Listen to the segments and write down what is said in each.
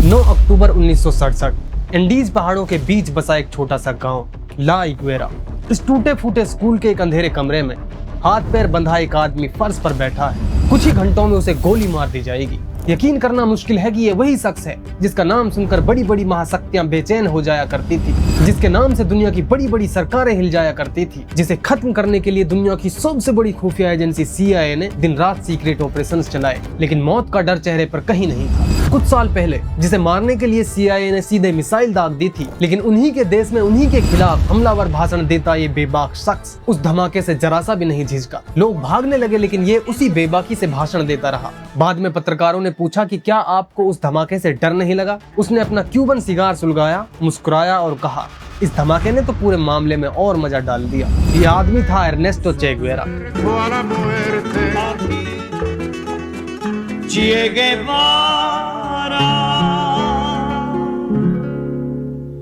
9 अक्टूबर 1967 Andes पहाड़ों के बीच बसा एक छोटा सा गांव ला इग्वेरा। इस टूटे फूटे स्कूल के एक अंधेरे कमरे में हाथ पैर बंधा एक आदमी फर्श पर बैठा है। कुछ ही घंटों में उसे गोली मार दी जाएगी। यकीन करना मुश्किल है कि ये वही शख्स है जिसका नाम सुनकर बड़ी बड़ी महाशक्तियां बेचैन हो जाया करती थी, जिसके नाम से दुनिया की बड़ी बड़ी सरकारें हिल जाया करती थी, जिसे खत्म करने के लिए दुनिया की सबसे बड़ी खुफिया एजेंसी CIA ने दिन रात सीक्रेट ऑपरेशंस चलाए, लेकिन मौत का डर चेहरे पर कहीं नहीं था। कुछ साल पहले जिसे मारने के लिए CIA ने सीधे मिसाइल दाग दी थी, लेकिन उन्हीं के देश में उन्हीं के खिलाफ हमलावर भाषण देता ये बेबाक शख्स उस धमाके से जरा सा भी नहीं झिझका। लोग भागने लगे, लेकिन ये उसी बेबाकी से भाषण देता रहा। बाद में पत्रकारों ने पूछा कि क्या आपको उस धमाके से डर नहीं लगा? उसने अपना क्यूबन सिगार सुलगाया, मुस्कुराया और कहा, इस धमाके ने तो पूरे मामले में और मजा डाल दिया। ये आदमी था एर्नेस्टो चे गुवेरा।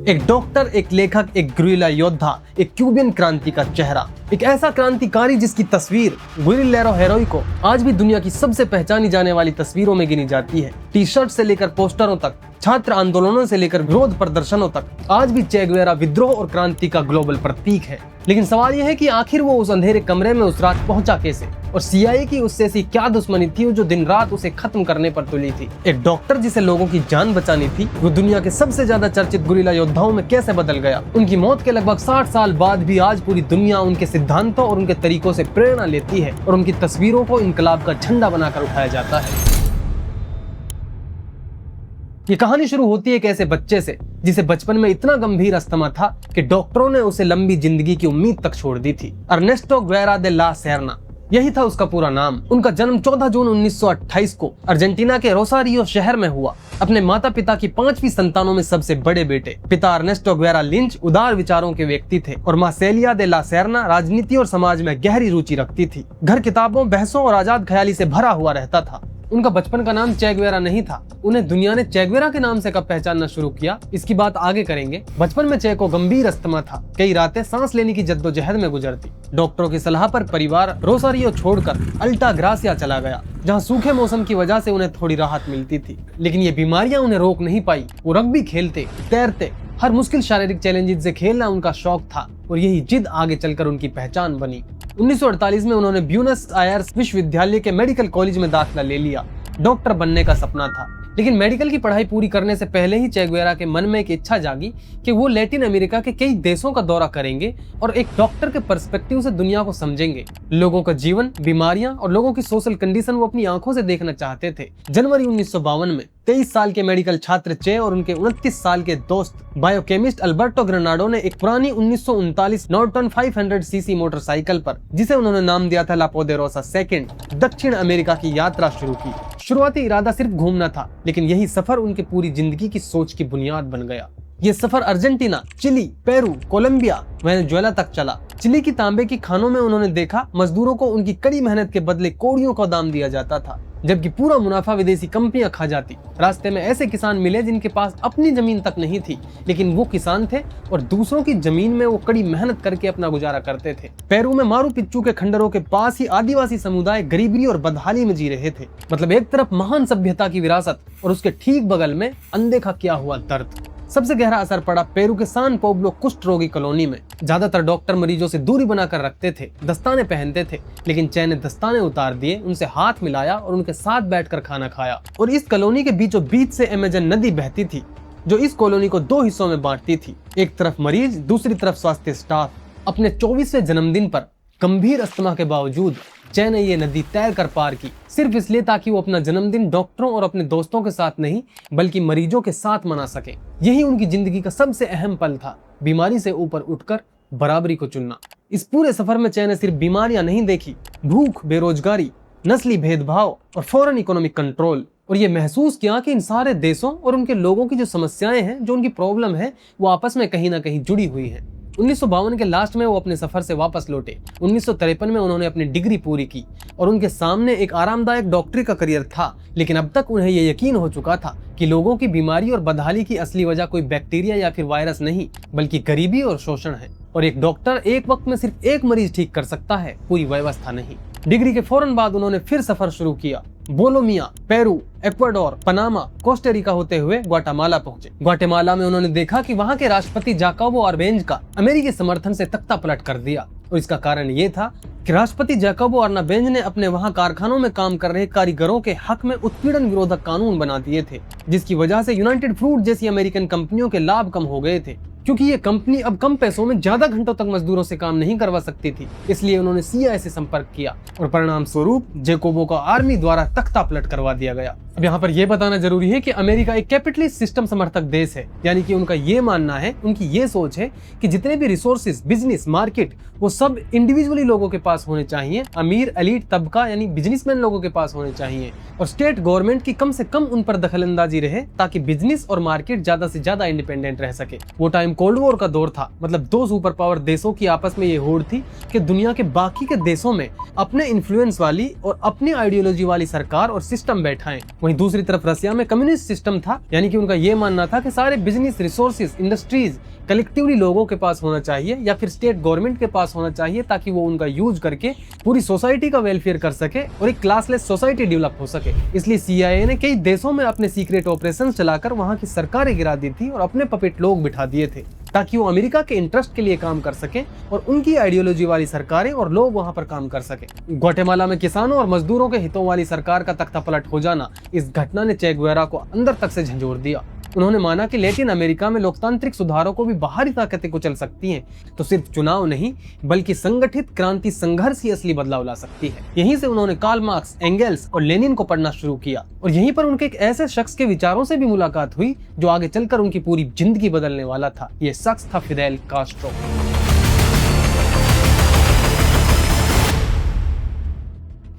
एक डॉक्टर, एक लेखक, एक गुरिल्ला योद्धा, एक क्यूबियन क्रांति का चेहरा, एक ऐसा क्रांतिकारी जिसकी तस्वीर गुरिल्लेरो हेरोइको आज भी दुनिया की सबसे पहचानी जाने वाली तस्वीरों में गिनी जाती है। टी शर्ट से लेकर पोस्टरों तक, छात्र आंदोलनों से लेकर विरोध प्रदर्शनों तक, आज भी चे गुवेरा विद्रोह और क्रांति का ग्लोबल प्रतीक है। लेकिन सवाल यह है कि आखिर वो उस अंधेरे कमरे में उस रात पहुंचा कैसे, और CIA की उससे ऐसी क्या दुश्मनी थी जो दिन रात उसे खत्म करने पर तुली थी। एक डॉक्टर जिसे लोगों की जान बचानी थी, वो दुनिया के सबसे ज्यादा चर्चित गुरिल्ला योद्धाओं में कैसे बदल गया। उनकी मौत के लगभग 60 साल बाद भी आज पूरी दुनिया उनके सिद्धांतों और उनके तरीकों से प्रेरणा लेती है और उनकी तस्वीरों को इनकलाब का झंडा बनाकर उठाया जाता है। ये कहानी शुरू होती है एक ऐसे बच्चे से जिसे बचपन में इतना गंभीर अस्थमा था कि डॉक्टरों ने उसे लंबी जिंदगी की उम्मीद तक छोड़ दी थी। अर्नेस्टो गुवेरा दे ला सेर्ना, यही था उसका पूरा नाम। उनका जन्म 14 जून 1928 को अर्जेंटीना के रोसारियो शहर में हुआ। अपने माता पिता की 5वीं संतानों में सबसे बड़े बेटे। पिता अर्नेस्टो गुवेरा लिंच उदार विचारों के व्यक्ति थे और मां सेलिया दे ला सेर्ना राजनीति और समाज में गहरी रुचि रखती थी। घर किताबों, बहसों और आजाद ख्याली से भरा हुआ रहता था। उनका बचपन का नाम चे गुवेरा नहीं था। उन्हें दुनिया ने चे गुवेरा के नाम से कब पहचानना शुरू किया, इसकी बात आगे करेंगे। बचपन में चे को गंभीर अस्थमा था। कई रातें सांस लेने की जद्दोजहद में गुजरती। डॉक्टरों की सलाह पर परिवार रोसारियो छोड़कर अल्टा ग्रासिया चला गया, जहां सूखे मौसम की वजह से उन्हें थोड़ी राहत मिलती थी। लेकिन ये बीमारियां उन्हें रोक नहीं पाई। वो रग्बी खेलते, तैरते, हर मुश्किल शारीरिक चैलेंजेस से खेलना उनका शौक था और यही जिद आगे चलकर उनकी पहचान बनी। 1948 में उन्होंने ब्यूनस आयर्स विश्वविद्यालय के मेडिकल कॉलेज में दाखिला ले लिया। डॉक्टर बनने का सपना था, लेकिन मेडिकल की पढ़ाई पूरी करने से पहले ही चे गुवेरा के मन में एक इच्छा जागी कि वो लैटिन अमेरिका के कई देशों का दौरा करेंगे और एक डॉक्टर के पर्सपेक्टिव से दुनिया को समझेंगे। लोगों का जीवन, बीमारियां और लोगों की सोशल कंडीशन वो अपनी आंखों से देखना चाहते थे। जनवरी 1952 में 23 साल के मेडिकल छात्र चे और उनके 29 साल के दोस्त बायोकेमिस्ट अल्बर्टो ग्रेनाडो ने एक पुरानी 1939 नॉर्टन 500cc मोटरसाइकिल पर, जिसे उन्होंने नाम दिया था ला पोदेरोसा सेकंड, दक्षिण अमेरिका की यात्रा शुरू की। शुरुआती इरादा सिर्फ घूमना था, लेकिन यही सफर उनकी पूरी जिंदगी की सोच की बुनियाद बन गया। ये सफर Argentina, Chile, Peru, Colombia, Venezuela तक चला। चिली की तांबे की खानों में उन्होंने देखा मजदूरों को उनकी कड़ी मेहनत के बदले कौड़ियों का दाम दिया जाता था, जबकि पूरा मुनाफा विदेशी कंपनियां खा जाती। रास्ते में ऐसे किसान मिले जिनके पास अपनी जमीन तक नहीं थी, लेकिन वो किसान थे और दूसरों की जमीन में वो कड़ी मेहनत करके अपना गुजारा करते थे। पेरू में मारू पिच्चू के खंडरों के पास ही आदिवासी समुदाय गरीबी और बदहाली में जी रहे थे। मतलब एक तरफ महान सभ्यता की विरासत और उसके ठीक बगल में अनदेखा किया हुआ दर्द। सबसे गहरा असर पड़ा पेरू के सान पोब्लो कुष्ठ रोगी कॉलोनी में। ज्यादातर डॉक्टर मरीजों से दूरी बनाकर रखते थे, दस्ताने पहनते थे, लेकिन चे ने दस्ताने उतार दिए, उनसे हाथ मिलाया और उनके साथ बैठकर खाना खाया। और इस कॉलोनी के बीचों बीच से अमेजन नदी बहती थी, जो इस कॉलोनी को 2 हिस्सों में बांटती थी। एक तरफ मरीज, दूसरी तरफ स्वास्थ्य स्टाफ। अपने 24वें जन्मदिन पर गंभीर अस्थमा के बावजूद चे ने ये नदी तैर कर पार की, सिर्फ इसलिए ताकि वो अपना जन्मदिन डॉक्टरों और अपने दोस्तों के साथ नहीं बल्कि मरीजों के साथ मना सके। यही उनकी जिंदगी का सबसे अहम पल था, बीमारी से ऊपर उठकर बराबरी को चुनना। इस पूरे सफर में चे ने सिर्फ बीमारियां नहीं देखी, भूख, बेरोजगारी, नस्ली भेदभाव और फॉरेन इकोनॉमिक कंट्रोल। और ये महसूस किया कि इन सारे देशों और उनके लोगों की जो समस्याएं हैं, जो उनकी प्रॉब्लम है, वो आपस में कहीं ना कहीं जुड़ी हुई है। 1952 के लास्ट में वो अपने सफर से वापस लौटे। 1953 में उन्होंने अपनी डिग्री पूरी की और उनके सामने एक आरामदायक डॉक्टरी का करियर था। लेकिन अब तक उन्हें ये यकीन हो चुका था कि लोगों की बीमारी और बदहाली की असली वजह कोई बैक्टीरिया या फिर वायरस नहीं, बल्कि गरीबी और शोषण है। और एक डॉक्टर एक वक्त में सिर्फ एक मरीज ठीक कर सकता है, पूरी व्यवस्था नहीं। डिग्री के फौरन बाद उन्होंने फिर सफर शुरू किया। बोलोमिया, पेरू, इक्वाडोर, पनामा, कोस्टारिका होते हुए ग्वाटेमाला पहुंचे। ग्वाटेमाला में उन्होंने देखा कि वहां के राष्ट्रपति जाकोबो अरबेंज का अमेरिकी समर्थन से तख्ता पलट कर दिया, और इसका कारण ये था कि राष्ट्रपति जाकोबो अरबेंज ने अपने वहां कारखानों में काम कर रहे कारीगरों के हक में उत्पीड़न विरोधक कानून बना दिए थे, जिसकी वजह से यूनाइटेड फ्रूट जैसी अमेरिकन कंपनियों के लाभ कम हो गए थे, क्योंकि ये कंपनी अब कम पैसों में ज्यादा घंटों तक मजदूरों से काम नहीं करवा सकती थी। इसलिए उन्होंने CIA से संपर्क किया और परिणाम स्वरूप जैकोबो को आर्मी द्वारा तख्ता पलट करवा दिया गया। अब यहाँ पर यह बताना जरूरी है कि अमेरिका एक कैपिटलिस्ट सिस्टम समर्थक देश है, यानी कि उनका ये मानना है, उनकी ये सोच है कि जितने भी रिसोर्सेज, बिजनेस, मार्केट, वो सब इंडिविजुअली लोगों के पास होने चाहिए, अमीर एलीट तबका यानी बिजनेसमैन लोगों के पास होने चाहिए, और स्टेट गवर्नमेंट की कम से कम उन पर दखलंदाजी रहे ताकि बिजनेस और मार्केट ज्यादा से ज्यादा इंडिपेंडेंट रह सके। वो टाइम कोल्ड वॉर का दौर था, मतलब दो सुपर पावर देशों की आपस में ये होड़ थी कि दुनिया के बाकी के देशों में अपने इन्फ्लुएंस वाली और अपनी आइडियोलॉजी वाली सरकार और सिस्टम बैठाएं। वहीं दूसरी तरफ रसिया में कम्युनिस्ट सिस्टम था, यानी कि उनका ये मानना था कि सारे बिजनेस, रिसोर्सेज, इंडस्ट्रीज कलेक्टिवली लोगों के पास होना चाहिए या फिर स्टेट गवर्नमेंट के पास होना चाहिए, ताकि वो उनका यूज करके पूरी सोसाइटी का वेलफेयर कर सके और एक क्लासलेस सोसाइटी डेवलप हो सके। इसलिए CIA ने कई देशों में अपने सीक्रेट ऑपरेशन चलाकर वहां की सरकारें गिरा दी थी और अपने पपेट लोग बिठा दिए थे, ताकि वो अमेरिका के इंटरेस्ट के लिए काम कर सके और उनकी आइडियोलॉजी वाली सरकारें और लोग वहां पर काम कर सके। ग्वाटेमाला में किसानों और मजदूरों के हितों वाली सरकार का तख्ता पलट हो जाना, इस घटना ने चे गुवेरा को अंदर तक से झंझोर दिया। उन्होंने माना कि लैटिन अमेरिका में लोकतांत्रिक सुधारों को भी बाहरी ताकतें कुचल सकती हैं, तो सिर्फ चुनाव नहीं बल्कि संगठित क्रांति, संघर्ष ही असली बदलाव ला सकती है। यहीं से उन्होंने कार्ल मार्क्स, एंगेल्स और लेनिन को पढ़ना शुरू किया, और यहीं पर उनके एक ऐसे शख्स के विचारों से भी मुलाकात हुई जो आगे चलकर उनकी पूरी जिंदगी बदलने वाला था। ये शख्स था फिदेल कास्ट्रो।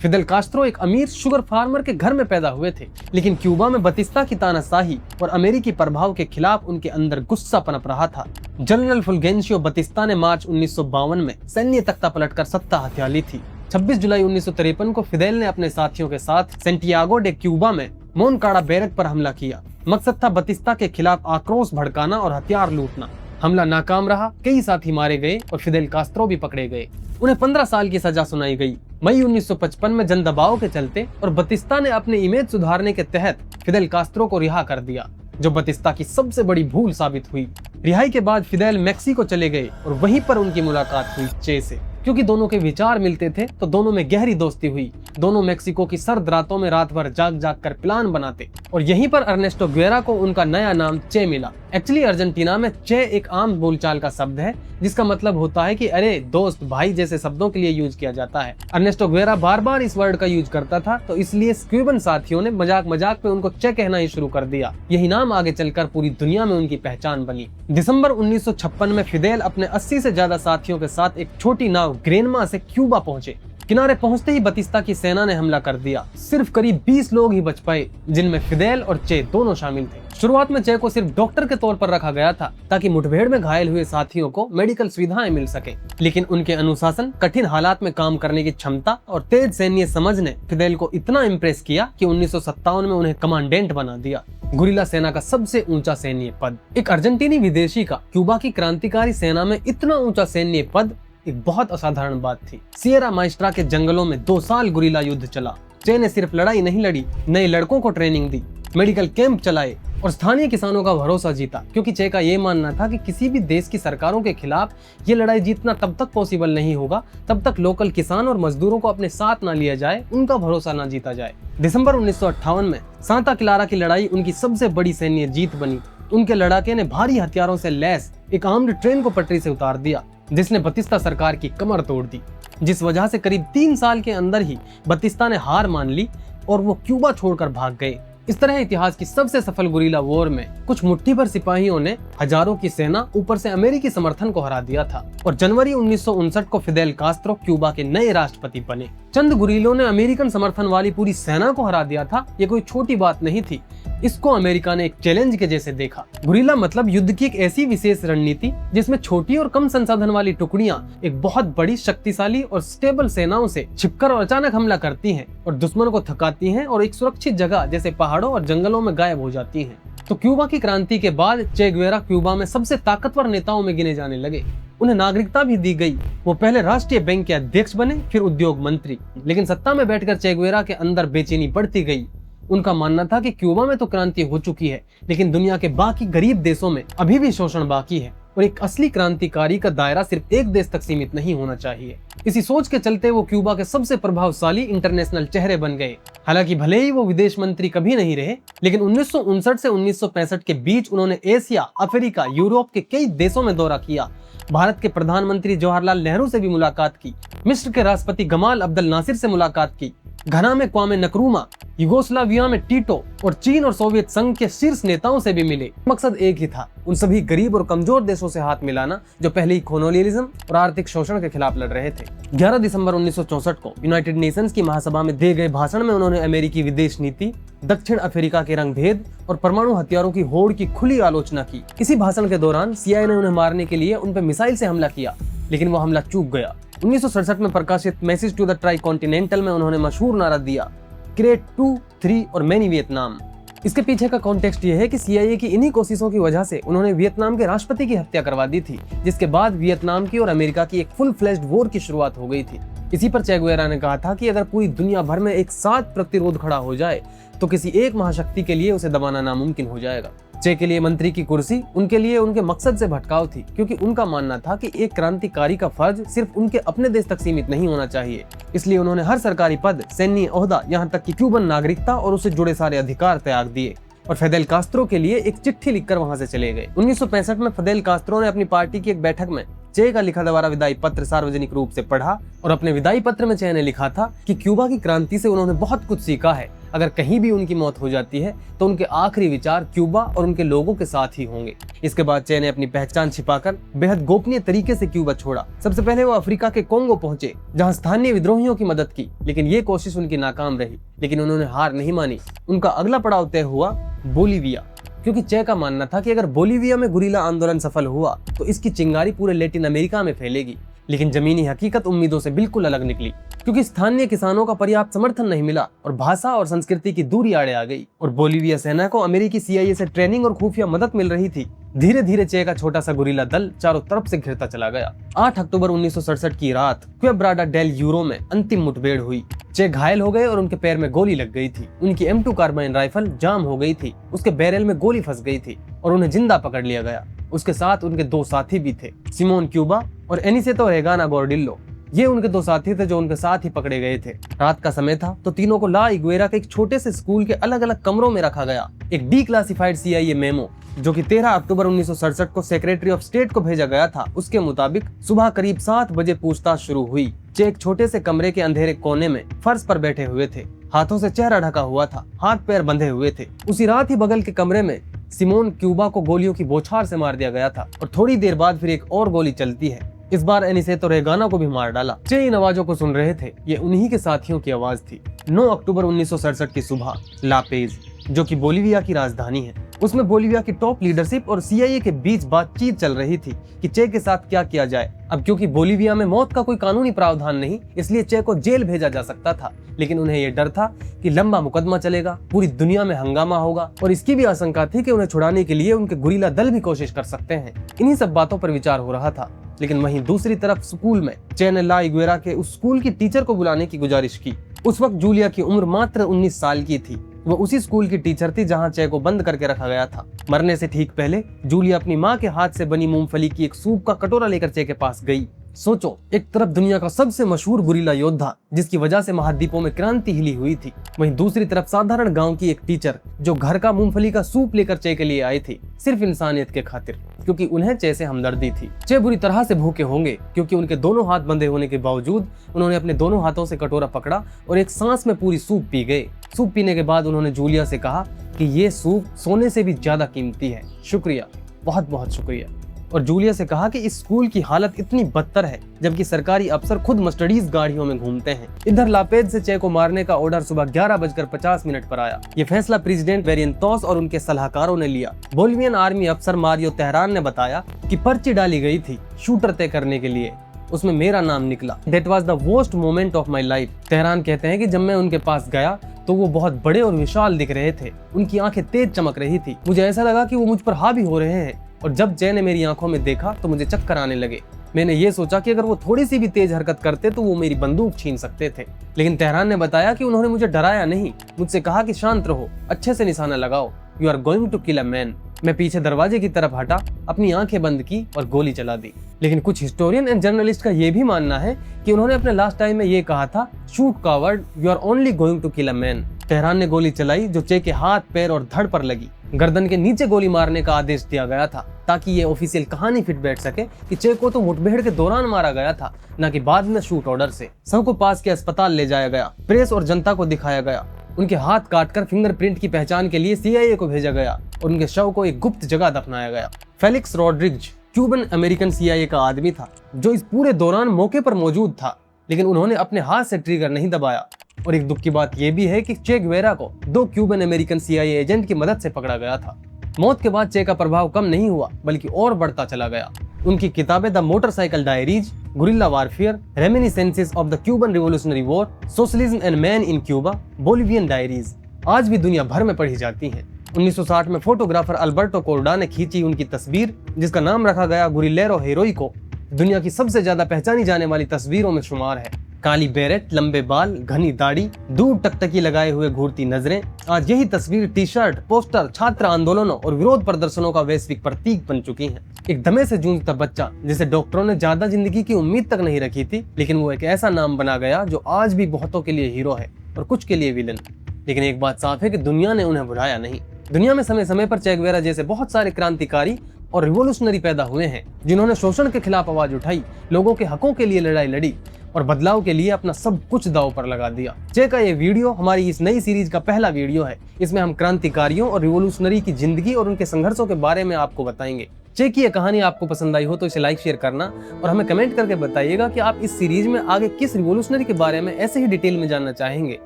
फिदेल कास्ट्रो एक अमीर शुगर फार्मर के घर में पैदा हुए थे, लेकिन क्यूबा में बतिस्ता की तानाशाही और अमेरिकी प्रभाव के खिलाफ उनके अंदर गुस्सा पनप रहा था। जनरल फुल्गेंशियो बतिस्ता ने मार्च 1952 में सैन्य तख्ता पलटकर सत्ता हथिया ली थी। 26 जुलाई 1953 को फिदेल ने अपने साथियों के साथ सेंटियागो डे क्यूबा में मोनकाडा बैरक पर हमला किया। मकसद था बतिस्ता के खिलाफ आक्रोश भड़काना और हथियार लूटना। हमला नाकाम रहा, कई साथी मारे गए और फिदेल कास्ट्रो भी पकड़े गए। उन्हें 15 साल की सजा सुनाई गई। मई 1955 में जन दबाव के चलते और बतिस्ता ने अपने इमेज सुधारने के तहत फिदेल कास्ट्रो को रिहा कर दिया, जो बतिस्ता की सबसे बड़ी भूल साबित हुई। रिहाई के बाद फिदेल मैक्सिको चले गए और वहीं पर उनकी मुलाकात हुई चे से। क्योंकि दोनों के विचार मिलते थे तो दोनों में गहरी दोस्ती हुई। दोनों मैक्सिको की सर्द रातों में रात भर जाग जाग कर प्लान बनाते और यहीं पर अर्नेस्टो गुएरा को उनका नया नाम चे मिला। एक्चुअली अर्जेंटीना में चे एक आम बोलचाल का शब्द है, जिसका मतलब होता है कि अरे दोस्त, भाई जैसे शब्दों के लिए यूज किया जाता है। अर्नेस्टो गुएरा बार बार इस वर्ड का यूज करता था, तो इसलिए क्यूबन साथियों ने मजाक मजाक में उनको चे कहना ही शुरू कर दिया। यही नाम आगे चलकर पूरी दुनिया में उनकी पहचान बनी। दिसंबर 1956 में फिदेल अपने 80 से ज्यादा साथियों के साथ एक छोटी नाव ग्रेनमा से क्यूबा पहुंचे। किनारे पहुंचते ही बतिस्ता की सेना ने हमला कर दिया। सिर्फ करीब 20 लोग ही बच पाए, जिनमें फिदेल और चे दोनों शामिल थे। शुरुआत में चे को सिर्फ डॉक्टर के तौर पर रखा गया था, ताकि मुठभेड़ में घायल हुए साथियों को मेडिकल सुविधाएं मिल सके। लेकिन उनके अनुशासन, कठिन हालात में काम करने की क्षमता और तेज सैन्य समझ ने फिदेल को इतना इम्प्रेस किया कि 1957 में उन्हें कमांडेंट बना दिया, गुरिल्ला सेना का सबसे ऊंचा सैन्य पद। एक अर्जेंटीनी विदेशी का क्यूबा की क्रांतिकारी सेना में इतना ऊंचा सैन्य पद एक बहुत असाधारण बात थी। सियरा माइस्ट्रा के जंगलों में 2 साल गुरिल्ला युद्ध चला। चे ने सिर्फ लड़ाई नहीं लड़ी, नए लड़कों को ट्रेनिंग दी, मेडिकल कैंप चलाए और स्थानीय किसानों का भरोसा जीता। क्योंकि चे का ये मानना था कि किसी भी देश की सरकारों के खिलाफ ये लड़ाई जीतना तब तक पॉसिबल नहीं होगा तब तक लोकल किसान और मजदूरों को अपने साथ ना लिया जाए, उनका भरोसा ना जीता जाए। दिसंबर 1958 में सांता क्लारा की लड़ाई उनकी सबसे बड़ी सैन्य जीत बनी। उनके लड़ाके ने भारी हथियारों से लैस एक आर्म्ड ट्रेन को पटरी से उतार दिया, जिसने बतिस्ता सरकार की कमर तोड़ दी, जिस वजह से करीब 3 साल के अंदर ही बतिस्ता ने हार मान ली और वो क्यूबा छोड़कर भाग गए। इस तरह इतिहास की सबसे सफल गुरिल्ला वॉर में कुछ मुट्ठी भर सिपाहियों ने हजारों की सेना, ऊपर से अमेरिकी समर्थन को हरा दिया था और जनवरी 1959 को फिदेल कास्ट्रो क्यूबा के नए राष्ट्रपति बने। चंद गुरिल्लों ने अमेरिकन समर्थन वाली पूरी सेना को हरा दिया था। ये कोई छोटी बात नहीं थी, इसको अमेरिका ने एक चैलेंज के जैसे देखा। गुरिल्ला मतलब युद्ध की एक ऐसी विशेष रणनीति जिसमें छोटी और कम संसाधन वाली टुकड़ियां एक बहुत बड़ी, शक्तिशाली और स्टेबल सेनाओं से छिपकर और अचानक हमला करती हैं और दुश्मन को थकाती हैं और एक सुरक्षित जगह जैसे पहाड़ों और जंगलों में गायब हो जाती हैं। तो क्यूबा की क्रांति के बाद चे गुवेरा क्यूबा में सबसे ताकतवर नेताओं में गिने जाने लगे। उन्हें नागरिकता भी दी गई। वो पहले राष्ट्रीय बैंक के अध्यक्ष बने, फिर उद्योग मंत्री। लेकिन सत्ता में बैठकर चे गुवेरा के अंदर बेचैनी बढ़ती गई। उनका मानना था कि क्यूबा में तो क्रांति हो चुकी है, लेकिन दुनिया के बाकी गरीब देशों में अभी भी शोषण बाकी है और एक असली क्रांतिकारी का दायरा सिर्फ एक देश तक सीमित नहीं होना चाहिए। इसी सोच के चलते वो क्यूबा के सबसे प्रभावशाली इंटरनेशनल चेहरे बन गए। हालांकि भले ही वो विदेश मंत्री कभी नहीं रहे, लेकिन 1959 से 1965 के बीच उन्होंने एशिया, अफ्रीका, यूरोप के कई देशों में दौरा किया। भारत के प्रधानमंत्री जवाहरलाल नेहरू से भी मुलाकात की, मिस्र के राष्ट्रपति गमाल अब्दुल नासिर से मुलाकात की, घना में क्वामे नक्रूमा, युगोस्लाविया में टीटो और चीन और सोवियत संघ के शीर्ष नेताओं से भी मिले। मकसद एक ही था, उन सभी गरीब और कमजोर देशों से हाथ मिलाना जो पहले ही कॉलोनियलिज्म और आर्थिक शोषण के खिलाफ लड़ रहे थे। 11 दिसंबर 1964 को यूनाइटेड नेशंस की महासभा में दिए गए भाषण में उन्होंने अमेरिकी विदेश नीति, दक्षिण अफ्रीका के रंगभेद और परमाणु हथियारों की होड़ की खुली आलोचना की। इसी भाषण के दौरान CIA ने उन्हें मारने के लिए उन पर मिसाइल से हमला किया, लेकिन वो हमला चूक गया। 1967 में प्रकाशित message to the tri continental में उन्होंने मशहूर नारा दिया, क्रिएट 2, 3 और मैनी वियतनाम। इसके पीछे का कॉन्टेक्स्ट ये है कि CIA की इन्हीं कोशिशों की वजह से उन्होंने वियतनाम के राष्ट्रपति की हत्या करवा दी थी, जिसके बाद वियतनाम की और अमेरिका की एक फुल फ्लेज्ड वॉर की शुरुआत हो गई थी। इसी पर चे गुवेरा ने कहा था कि अगर पूरी दुनिया भर में एक साथ प्रतिरोध खड़ा हो जाए तो किसी एक महाशक्ति के लिए उसे दबाना नामुमकिन हो जाएगा। चे के लिए मंत्री की कुर्सी उनके लिए उनके मकसद से भटकाव थी, क्योंकि उनका मानना था कि एक क्रांतिकारी का फर्ज सिर्फ उनके अपने देश तक सीमित नहीं होना चाहिए। इसलिए उन्होंने हर सरकारी पद, सैन्य ओहदा, यहाँ तक कि क्यूबन नागरिकता और उससे जुड़े सारे अधिकार त्याग दिए और फिदेल कास्त्रो के लिए एक चिट्ठी लिखकर वहां से चले गए। 1965 में फिदेल कास्त्रो ने अपनी पार्टी की एक बैठक में चे का लिखा द्वारा विदाई पत्र सार्वजनिक रूप से पढ़ा और अपने विदाई पत्र में चे ने लिखा था कि क्यूबा की क्रांति से उन्होंने बहुत कुछ सीखा है। अगर कहीं भी उनकी मौत हो जाती है तो उनके आखिरी विचार क्यूबा और उनके लोगों के साथ ही होंगे। इसके बाद चे ने अपनी पहचान छिपाकर बेहद गोपनीय तरीके से क्यूबा छोड़ा। सबसे पहले वो अफ्रीका के कोंगो पहुंचे, जहां स्थानीय विद्रोहियों की मदद की, लेकिन ये कोशिश उनकी नाकाम रही। लेकिन उन्होंने हार नहीं मानी। उनका अगला पड़ाव तय हुआ बोलीविया, क्योंकि चे का मानना था कि अगर बोलीविया में गुरिल्ला आंदोलन सफल हुआ तो इसकी चिंगारी पूरे लैटिन अमेरिका में फैलेगी। लेकिन जमीनी हकीकत उम्मीदों से बिल्कुल अलग निकली, क्योंकि स्थानीय किसानों का पर्याप्त समर्थन नहीं मिला और भाषा और संस्कृति की दूरी आड़े आ गई। और बोलीविया सेना को अमेरिकी CIA से ट्रेनिंग और खुफिया मदद मिल रही थी। धीरे धीरे चे का छोटा सा गुरिल्ला दल चारों तरफ से घिरता चला गया। 8 अक्टूबर 1967 की रात क्वेब्राडा डेल यूरो में अंतिम मुठभेड़ हुई। चे घायल हो गए और उनके पैर में गोली लग गई थी। उनकी M2 कार्बाइन राइफल जाम हो गई थी, उसके बैरल में गोली फंस गई थी और उन्हें जिंदा पकड़ लिया गया। उसके साथ उनके 2 साथी भी थे, सिमोन क्यूबा और एनिसेतो रेगाना गॉर्डिल्लो। ये उनके 2 साथी थे जो उनके साथ ही पकड़े गए थे। रात का समय था तो तीनों को ला इग्वेरा के एक छोटे से स्कूल के अलग अलग कमरों में रखा गया। एक डीक्लासिफाइड CIA मेमो जो कि 13 अक्टूबर 1967 को सेक्रेटरी ऑफ स्टेट को भेजा गया था, उसके मुताबिक सुबह करीब 7 बजे पूछताछ शुरू हुई। चे एक छोटे से कमरे के अंधेरे कोने में फर्श पर बैठे हुए थे, हाथों से चेहरा ढका हुआ था, हाथ पैर बंधे हुए थे। उसी रात ही बगल के कमरे में सिमोन क्यूबा को गोलियों की बौछार से मार दिया गया था और थोड़ी देर बाद फिर एक और गोली चलती है। इस बार एनिसेतो रेगाना को भी मार डाला। चे इन आवाजों को सुन रहे थे, ये उन्हीं के साथियों की आवाज थी। 9 अक्टूबर 1967 की सुबह लापेज, जो कि बोलीविया की राजधानी है, उसमें बोलीविया की टॉप लीडरशिप और CIA के बीच बातचीत चल रही थी कि चे के साथ क्या किया जाए। अब क्योंकि बोलीविया में मौत का कोई कानूनी प्रावधान नहीं, इसलिए चे को जेल भेजा जा सकता था। लेकिन उन्हें यह डर था कि लंबा मुकदमा चलेगा, पूरी दुनिया में हंगामा होगा और इसकी भी आशंका थी कि उन्हें छुड़ाने के लिए उनके गुरिल्ला दल भी कोशिश कर सकते हैं। इन्हीं सब बातों पर विचार हो रहा था। लेकिन वहीं दूसरी तरफ स्कूल में चे ने ला इग्वेरा के उस स्कूल की टीचर को बुलाने की गुजारिश की। उस वक्त जूलिया की उम्र मात्र 19 साल की थी। वो उसी स्कूल की टीचर थी जहां चे को बंद करके रखा गया था। मरने से ठीक पहले जूलिया अपनी माँ के हाथ से बनी मूंगफली की एक सूप का कटोरा लेकर चे के पास गई। सोचो, एक तरफ दुनिया का सबसे मशहूर गुरिल्ला योद्धा जिसकी वजह से महाद्वीपों में क्रांति हिली हुई थी, वहीं दूसरी तरफ साधारण गांव की एक टीचर जो घर का मूंगफली का सूप लेकर चे के लिए आई थी, सिर्फ इंसानियत के खातिर, क्योंकि उन्हें चे से हमदर्दी थी। चे बुरी तरह से भूखे होंगे क्योंकि उनके दोनों हाथ बंधे होने के बावजूद उन्होंने अपने दोनों हाथों से कटोरा पकड़ा और एक सांस में पूरी सूप पी गए। सूप पीने के बाद उन्होंने जूलिया से कहा कि ये सूप सोने से भी ज्यादा कीमती है, शुक्रिया, बहुत बहुत शुक्रिया। और जूलिया से कहा कि इस स्कूल की हालत इतनी बदतर है जबकि सरकारी अफसर खुद मर्सिडीज गाड़ियों में घूमते हैं। इधर लापेज से चे को मारने का ऑर्डर सुबह 11:50 पर आया। ये फैसला प्रेसिडेंट वेरियंतोस और उनके सलाहकारों ने लिया। बोलिवियन आर्मी अफसर मारियो तेहरान ने बताया कि पर्ची डाली गई थी शूटर तय करने के लिए, उसमें मेरा नाम निकला। That was the worst moment of my life। Tehran कहते हैं कि जब मैं उनके पास गया तो वो बहुत बड़े और विशाल दिख रहे थे, उनकी आंखें तेज चमक रही थी। मुझे ऐसा लगा कि वो मुझ पर हावी हो रहे हैं और जब चे ने मेरी आंखों में देखा तो मुझे चक्कर आने लगे। मैंने ये सोचा कि अगर वो थोड़ी सी भी तेज हरकत करते तो वो मेरी बंदूक छीन सकते थे, लेकिन तेहरान ने बताया कि उन्होंने मुझे डराया नहीं, मुझसे कहा कि शांत रहो, अच्छे से निशाना लगाओ, you are going to kill a man. मैं पीछे दरवाजे की तरफ हटा, अपनी आंखें बंद की और गोली चला दी। लेकिन कुछ हिस्टोरियन एंड जर्नलिस्ट का ये भी मानना है कि उन्होंने अपने लास्ट टाइम में ये कहा था, shoot coward, you are only going to kill a man. Tehran ने गोली चलाई जो चे के हाथ, पैर और धड़ पर लगी। गर्दन के नीचे गोली मारने का आदेश दिया गया था ताकि ये ऑफिशियल कहानी फिट बैठ सके कि चे को तो मुठभेड़ के दौरान मारा गया था, न कि बाद में शूट ऑर्डर से। सबको पास के अस्पताल ले जाया गया, प्रेस और जनता को दिखाया गया। उनके हाथ काटकर फिंगरप्रिंट की पहचान के लिए CIA को भेजा गया और उनके शव को एक गुप्त जगह दफनाया गया। Felix Rodriguez Cuban American CIA का आदमी था जो इस पूरे दौरान मौके पर मौजूद था, लेकिन उन्होंने अपने हाथ से ट्रिगर नहीं दबाया। और एक दुख की बात यह भी है कि चे गुवेरा को 2 क्यूबन अमेरिकन CIA एजेंट की मदद से पकड़ा गया था। मौत के बाद चे का प्रभाव कम नहीं हुआ बल्कि और बढ़ता चला गया। उनकी किताबें the motorcycle diaries, guerrilla warfare, reminiscences of the Cuban revolutionary war, socialism and man in Cuba, Bolivian diaries आज भी दुनिया भर में पढ़ी जाती हैं। 1960 में फोटोग्राफर अल्बर्टो कोर्डा ने खींची उनकी तस्वीर, जिसका नाम रखा गया गुरिलेरो हेरोइको, दुनिया की सबसे ज्यादा पहचानी जाने वाली तस्वीरों में शुमार है। काली बेरेट, लंबे बाल, घनी दाढ़ी, दूर टकटकी लगाए हुए घूरती नजरें, आज यही तस्वीर टी-शर्ट, पोस्टर, छात्र आंदोलनों और विरोध प्रदर्शनों का वैश्विक प्रतीक बन चुकी है। एक दमे से जूझता बच्चा जिसे डॉक्टरों ने ज्यादा जिंदगी की उम्मीद तक नहीं रखी थी, लेकिन वो एक ऐसा नाम बना गया जो आज भी बहुतों के लिए हीरो है और कुछ के लिए विलन। लेकिन एक बात साफ है कि दुनिया ने उन्हें भुलाया नहीं। दुनिया में समय समय पर चे गुवेरा जैसे बहुत सारे क्रांतिकारी और रिवोल्यूशनरी पैदा हुए हैं जिन्होंने शोषण के खिलाफ आवाज उठाई, लोगों के हकों के लिए लड़ाई लड़ी और बदलाव के लिए अपना सब कुछ दांव पर लगा दिया। चे का ये वीडियो हमारी इस नई सीरीज का पहला वीडियो है। इसमें हम क्रांतिकारियों और रिवोल्यूशनरी की जिंदगी और उनके संघर्षों के बारे में आपको बताएंगे। चे की ये कहानी आपको पसंद आई हो तो इसे लाइक शेयर करना और हमें कमेंट करके बताइएगा कि आप इस सीरीज में आगे किस रिवोल्यूशनरी के बारे में ऐसे ही डिटेल में जानना चाहेंगे।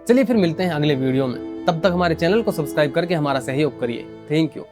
चलिए फिर मिलते हैं अगले वीडियो में, तब तक हमारे चैनल को सब्सक्राइब करके हमारा सहयोग करिए। Thank you.